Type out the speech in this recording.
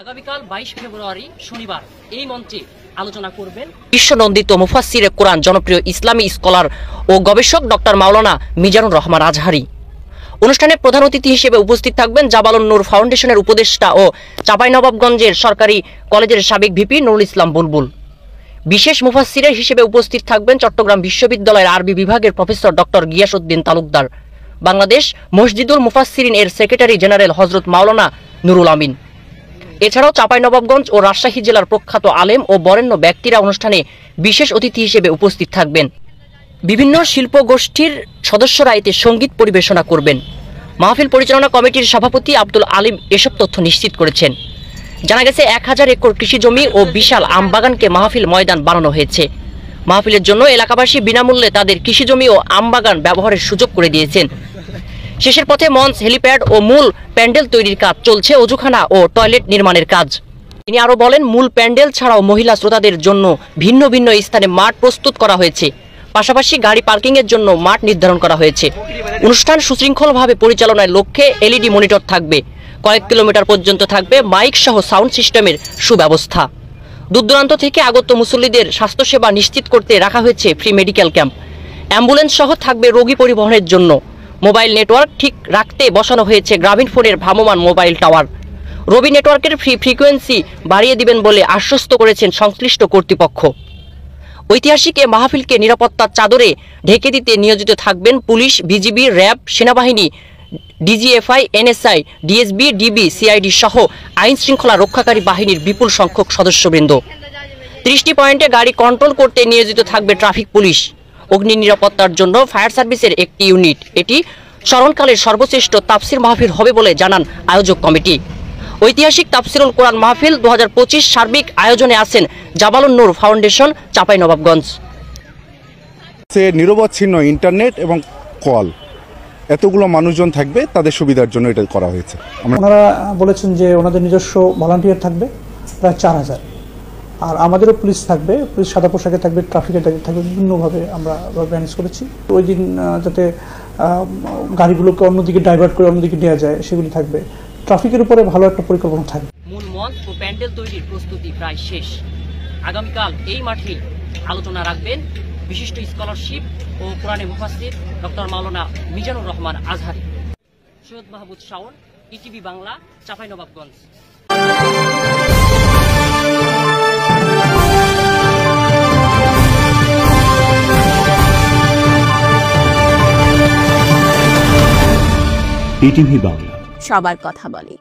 আগামীকাল 22 ফেব্রুয়ারি শনিবার এই মঞ্চে আলোচনা করবেন বিশ্বনন্দিত মুফাসসিরে কোরআন জনপ্রিয় ইসলামী স্কলার ও গবেষক ডক্টর মাওলানা মিজানুর রহমান আজহারি। অনুষ্ঠানে প্রধান অতিথি হিসেবে উপস্থিত থাকবেন জাবালুন নূর ফাউন্ডেশনের উপদেষ্টা ও চাঁপাইনবাবগঞ্জের সরকারি কলেজের সাবেক ভিপি নুরুল ইসলাম বুলবুল। বিশেষ মুফাসসির হিসেবে উপস্থিত থাকবেন চট্টগ্রাম বিশ্ববিদ্যালয়ের আরবি বিভাগের প্রফেসর ডক্টর গিয়াসউদ্দিন তালুকদার, বাংলাদেশ মসজিদুল মুফাসসিরিন এর সেক্রেটারি জেনারেল হযরত মাওলানা নুরুল আমিন। এছাড়াও চাঁপাইনবাবগঞ্জ ও রাজশাহী জেলার প্রখ্যাত আলেম ও বরেণ্য ব্যক্তিরা অনুষ্ঠানে বিশেষ অতিথি হিসেবে উপস্থিত থাকবেন। বিভিন্ন শিল্প গোষ্ঠীর সদস্যরা এতে সঙ্গীত পরিবেশনা করবেন। মাহফিল পরিচালনা কমিটির সভাপতি আব্দুল আলিম এসব তথ্য নিশ্চিত করেছেন। জানা গেছে 1000 একর কৃষি জমি ও বিশাল আমবাগানকে মাহফিল ময়দান বানানো হয়েছে। মাহফিলের জন্য এলাকাবাসী বিনামূল্যে তাদের কৃষি জমি ও আমবাগান ব্যবহারের সুযোগ করে দিয়েছেন। শেষের পথে মঞ্চ, হেলিপ্যাড ও মূল প্যান্ডেল তৈরির কাজ চলছে, অজুখানা ও টয়লেট নির্মাণের কাজ। তিনি আরও বলেন, মূল প্যান্ডেল ছাড়াও মহিলা শ্রোতাদের জন্য ভিন্ন ভিন্ন স্থানে মাঠ প্রস্তুত করা হয়েছে। পাশাপাশি গাড়ি পার্কিংয়ের জন্য মাঠ নির্ধারণ করা হয়েছে। অনুষ্ঠান সুশৃঙ্খলভাবে পরিচালনার লক্ষ্যে এলইডি মনিটর থাকবে। কয়েক কিলোমিটার পর্যন্ত থাকবে মাইক সহ সাউন্ড সিস্টেমের সুব্যবস্থা। দূরদূরান্ত থেকে আগত মুসল্লিদের স্বাস্থ্যসেবা নিশ্চিত করতে রাখা হয়েছে ফ্রি মেডিকেল ক্যাম্প। অ্যাম্বুলেন্স সহ থাকবে রোগী পরিবহনের জন্য। মোবাইল নেটওয়ার্ক ঠিক রাখতে বসানো হয়েছে গ্রামীণফোনের ভ্রাম্যমাণ মোবাইল টাওয়ার। রবি নেটওয়ার্কের ফ্রিকোয়েন্সি বাড়িয়ে দিবেন বলে আশ্বস্ত করেছেন সংশ্লিষ্ট কর্তৃপক্ষ। ঐতিহাসিক এ মাহফিলকে নিরাপত্তার চাদরে ঢেকে দিতে নিয়োজিত থাকবেন পুলিশ, বিজিবি, র্যাব, সেনাবাহিনী, DGFI, NSI, DSB, DB, CID সহ আইন শৃঙ্খলা রক্ষাকারী বাহিনীর বিপুল সংখ্যক সদস্যবৃন্দ। 30টি পয়েন্টে গাড়ি কন্ট্রোল করতে নিয়োজিত থাকবে ট্রাফিক পুলিশ। অগ্নি নিরাপত্তার জন্য ফায়ার সার্ভিসের একটি ইউনিট। এটি স্মরণকালের সর্বশ্রেষ্ঠ তাফসির মাহফিল হবে বলে জানান আয়োজক কমিটি। ঐতিহাসিক তাফসিরুল কোরআন মাহফিল 2025 সার্বিক আয়োজনে আছেন জাবালুন নূর ফাউন্ডেশন, চাঁপাইনবাবগঞ্জ। নিরবচ্ছিন্ন ইন্টারনেট এবং কল, এতগুলো মানুষজন থাকবে, তাদের সুবিধার জন্য এটা করা হয়েছে। ওনারা বলেছেন যে ওনাদের নিজস্ব ভলান্টিয়ার থাকবে প্রায় 4000, আর আমাদেরও পুলিশ থাকবে, পুলিশ সাদা পোশাকে থাকবে, ট্রাফিকে থাকবে, বিভিন্নভাবে আমরা ম্যানেজ করেছি। ওই দিন যাতে গাড়িগুলোকে অন্যদিকে ডাইভার্ট করে অন্যদিকে নেওয়া যায় সেগুলি থাকবে। ট্রাফিকের উপরে ভালো একটা পরিকল্পনা থাকবে। মূল মঞ্চ ও প্যান্ডেল তৈরির প্রস্তুতি প্রায় শেষ। আগামীকাল এই মাঠে আলোচনা রাখবেন বিশিষ্ট স্কলারশিপ ও কোরআনে মুফাসসির ডক্টর মাওলানা মিজানুর রহমান আজহারি। সৈয়দ মাহমুদ শাওন, ইটিভি বাংলা, চাঁপাইনবাবগঞ্জ। ইটিভি বাংলা, সবার কথা বলে।